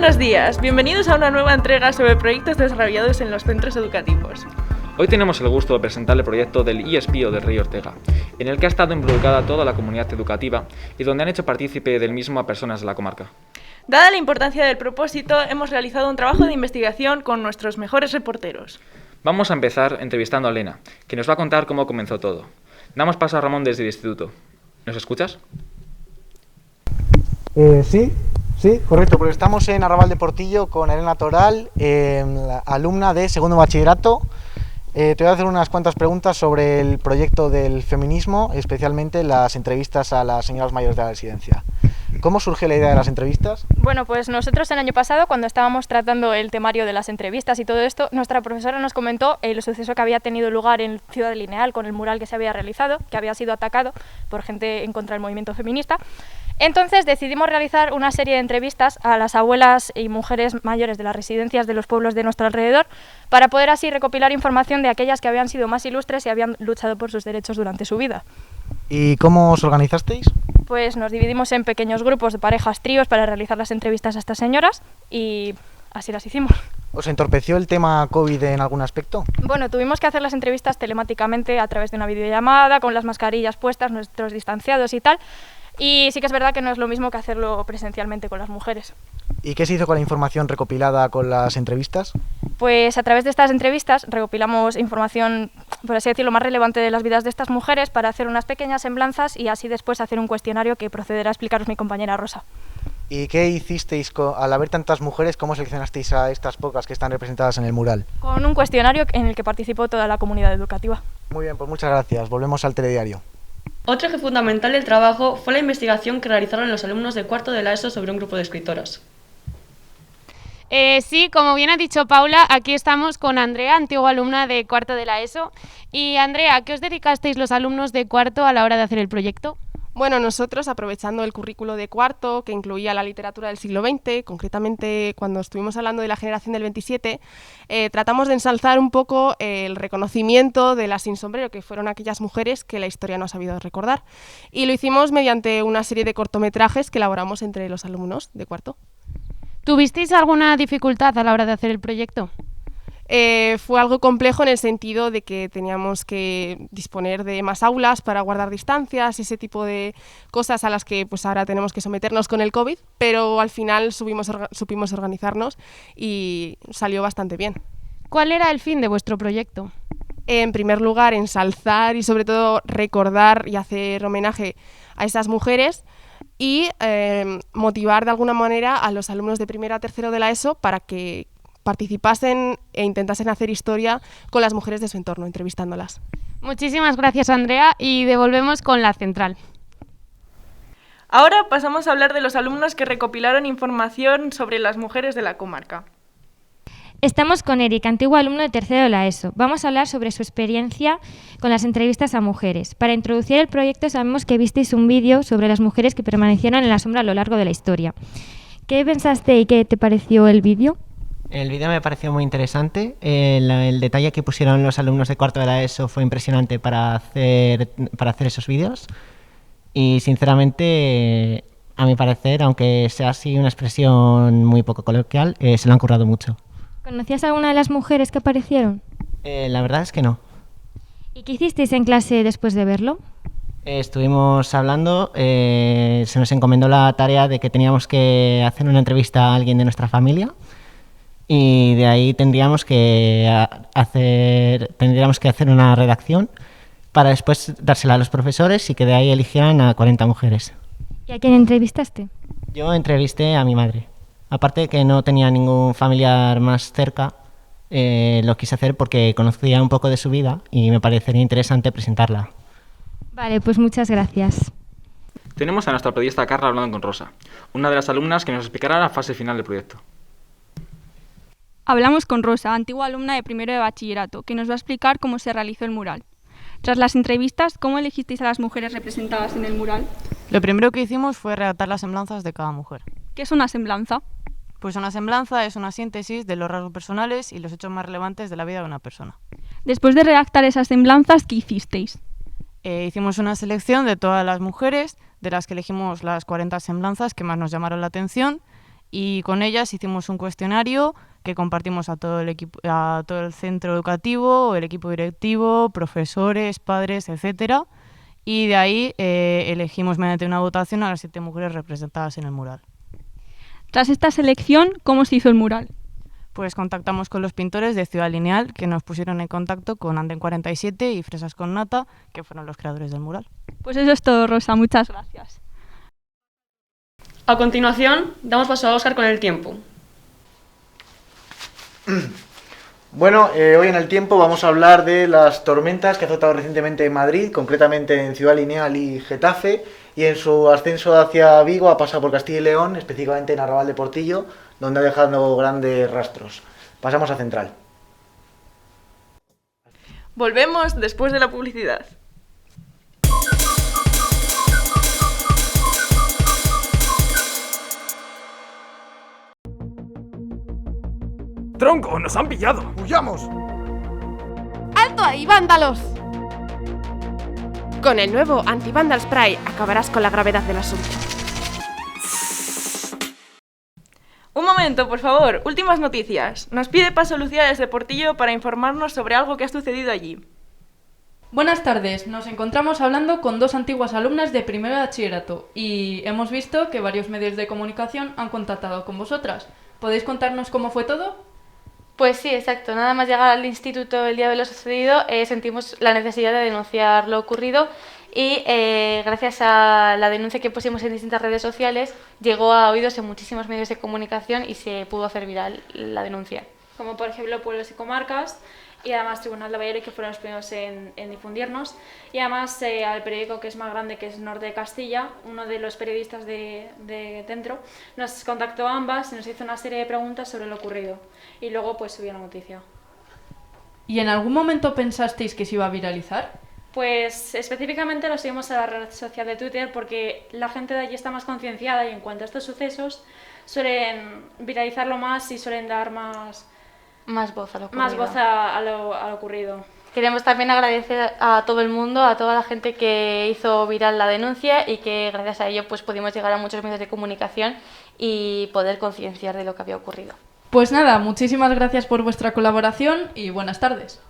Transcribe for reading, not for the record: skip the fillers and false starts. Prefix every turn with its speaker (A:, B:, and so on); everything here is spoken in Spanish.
A: buenos días, bienvenidos a una nueva entrega sobre proyectos desarrollados en los centros educativos.
B: Hoy tenemos el gusto de presentar el proyecto del IESPIO del Rey Ortega, en el que ha estado involucrada toda la comunidad educativa y donde han hecho partícipe del mismo a personas de la comarca.
A: Dada la importancia del propósito, hemos realizado un trabajo de investigación con nuestros mejores reporteros.
B: Vamos a empezar entrevistando a Elena, que nos va a contar cómo comenzó todo. Damos paso a Ramón desde el instituto. ¿Nos escuchas?
C: Sí, correcto, porque estamos en Arrabal de Portillo con Elena Toral, alumna de segundo bachillerato. Te voy a hacer unas cuantas preguntas sobre el proyecto del feminismo, especialmente las entrevistas a las señoras mayores de la residencia. ¿Cómo surge la idea de las entrevistas?
D: Bueno, pues nosotros el año pasado, cuando estábamos tratando el temario de las entrevistas y todo esto, nuestra profesora nos comentó el suceso que había tenido lugar en Ciudad Lineal con el mural que se había realizado, que había sido atacado por gente en contra del movimiento feminista. Entonces decidimos realizar una serie de entrevistas a las abuelas y mujeres mayores de las residencias de los pueblos de nuestro alrededor para poder así recopilar información de aquellas que habían sido más ilustres y habían luchado por sus derechos durante su vida.
C: ¿Y cómo os organizasteis?
D: Pues nos dividimos en pequeños grupos de parejas, tríos, para realizar las entrevistas a estas señoras y así las hicimos.
C: ¿Os entorpeció el tema COVID en algún aspecto?
D: Bueno, tuvimos que hacer las entrevistas telemáticamente a través de una videollamada, con las mascarillas puestas, nuestros distanciados y tal. Y sí que es verdad que no es lo mismo que hacerlo presencialmente con las mujeres.
C: ¿Y qué se hizo con la información recopilada con las entrevistas?
D: Pues a través de estas entrevistas recopilamos información, por así decirlo, más relevante de las vidas de estas mujeres para hacer unas pequeñas semblanzas y así después hacer un cuestionario que procederá a explicaros mi compañera Rosa.
C: ¿Y qué hicisteis al haber tantas mujeres? ¿Cómo seleccionasteis a estas pocas que están representadas en el mural?
D: Con un cuestionario en el que participó toda la comunidad educativa.
C: Muy bien, pues muchas gracias. Volvemos al telediario.
E: Otro eje fundamental del trabajo fue la investigación que realizaron los alumnos de cuarto de la ESO sobre un grupo de escritoras.
F: Sí, como bien ha dicho Paula, aquí estamos con Andrea, antigua alumna de cuarto de la ESO. Y Andrea, ¿a qué os dedicasteis los alumnos de cuarto a la hora de hacer el proyecto?
G: Bueno, nosotros, aprovechando el currículo de cuarto, que incluía la literatura del siglo XX, concretamente cuando estuvimos hablando de la generación del 27, tratamos de ensalzar un poco el reconocimiento de las sin sombrero, que fueron aquellas mujeres que la historia no ha sabido recordar. Y lo hicimos mediante una serie de cortometrajes que elaboramos entre los alumnos de cuarto.
F: ¿Tuvisteis alguna dificultad a la hora de hacer el proyecto?
G: Fue algo complejo en el sentido de que teníamos que disponer de más aulas para guardar distancias, ese tipo de cosas a las que pues ahora tenemos que someternos con el COVID, pero al final supimos organizarnos y salió bastante bien.
F: ¿Cuál era el fin de vuestro proyecto?
G: En primer lugar, ensalzar y sobre todo recordar y hacer homenaje a esas mujeres y motivar de alguna manera a los alumnos de primero a tercero de la ESO para que participasen e intentasen hacer historia con las mujeres de su entorno, entrevistándolas.
F: Muchísimas gracias, Andrea, y devolvemos con la central.
A: Ahora pasamos a hablar de los alumnos que recopilaron información sobre las mujeres de la comarca.
H: Estamos con Eric, antiguo alumno de tercero de la ESO. Vamos a hablar sobre su experiencia con las entrevistas a mujeres. Para introducir el proyecto sabemos que visteis un vídeo sobre las mujeres que permanecieron en la sombra a lo largo de la historia. ¿Qué pensaste y qué te pareció el vídeo?
I: El vídeo me pareció muy interesante. El detalle que pusieron los alumnos de cuarto de la ESO fue impresionante para hacer esos vídeos. Y sinceramente, a mi parecer, aunque sea así una expresión muy poco coloquial, se lo han currado mucho.
H: ¿Conocías a alguna de las mujeres que aparecieron?
I: La verdad es que no.
H: ¿Y qué hicisteis en clase después de verlo?
I: Estuvimos hablando, se nos encomendó la tarea de que teníamos que hacer una entrevista a alguien de nuestra familia. Y de ahí tendríamos que hacer una redacción para después dársela a los profesores y que de ahí eligieran a 40 mujeres.
H: ¿Y a quién entrevistaste?
I: Yo entrevisté a mi madre. Aparte de que no tenía ningún familiar más cerca, lo quise hacer porque conocía un poco de su vida y me parecería interesante presentarla.
H: Vale, pues muchas gracias.
B: Tenemos a nuestra periodista Carla hablando con Rosa, una de las alumnas que nos explicará la fase final del proyecto.
J: Hablamos con Rosa, antigua alumna de primero de bachillerato, que nos va a explicar cómo se realizó el mural. Tras las entrevistas, ¿cómo elegisteis a las mujeres representadas en el mural?
K: Lo primero que hicimos fue redactar las semblanzas de cada mujer.
J: ¿Qué es una semblanza?
K: Pues una semblanza es una síntesis de los rasgos personales y los hechos más relevantes de la vida de una persona.
J: Después de redactar esas semblanzas, ¿qué hicisteis?
K: Hicimos una selección de todas las mujeres, de las que elegimos las 40 semblanzas que más nos llamaron la atención, y con ellas hicimos un cuestionario que compartimos a todo el equipo, a todo el centro educativo, el equipo directivo, profesores, padres, etcétera, y de ahí elegimos mediante una votación a las 7 mujeres representadas en el mural.
J: Tras esta selección, ¿cómo se hizo el mural?
K: Pues contactamos con los pintores de Ciudad Lineal, que nos pusieron en contacto con Anden 47 y Fresas con Nata, que fueron los creadores del mural.
J: Pues eso es todo, Rosa. Muchas gracias.
E: A continuación, damos paso a Óscar con el tiempo.
C: Bueno, hoy en el tiempo vamos a hablar de las tormentas que ha azotado recientemente en Madrid, concretamente en Ciudad Lineal y Getafe, y en su ascenso hacia Vigo ha pasado por Castilla y León, específicamente en Arrabal de Portillo, donde ha dejado grandes rastros. Pasamos a Central.
A: Volvemos después de la publicidad.
L: ¡Tronco! ¡Nos han pillado!
C: ¡Huyamos!
G: ¡Alto ahí, vándalos! Con el nuevo Anti-Vandal Spray acabarás con la gravedad del asunto.
A: Un momento, por favor. Últimas noticias. Nos pide paso Lucía desde Portillo para informarnos sobre algo que ha sucedido allí.
M: Buenas tardes. Nos encontramos hablando con 2 antiguas alumnas de primero de bachillerato y hemos visto que varios medios de comunicación han contactado con vosotras. ¿Podéis contarnos cómo fue todo?
N: Pues sí, exacto. Nada más llegar al instituto el día de lo sucedido, sentimos la necesidad de denunciar lo ocurrido y gracias a la denuncia que pusimos en distintas redes sociales, llegó a oídos en muchísimos medios de comunicación y se pudo hacer viral la denuncia.
D: Como por ejemplo Pueblos y Comarcas y además Tribunal de Valladolid, que fueron los primeros en difundirnos, y además al periódico que es más grande, que es Norte de Castilla, uno de los periodistas de dentro, nos contactó a ambas y nos hizo una serie de preguntas sobre lo ocurrido y luego pues subió la noticia.
M: ¿Y en algún momento pensasteis que se iba a viralizar?
D: Pues específicamente lo seguimos a la red social de Twitter porque la gente de allí está más concienciada y en cuanto a estos sucesos suelen viralizarlo más y suelen dar más
N: voz a lo ocurrido.
D: Más voz a lo ocurrido.
N: Queremos también agradecer a todo el mundo, a toda la gente que hizo viral la denuncia y que gracias a ello pues pudimos llegar a muchos medios de comunicación y poder concienciar de lo que había ocurrido.
M: Pues nada, muchísimas gracias por vuestra colaboración y buenas tardes.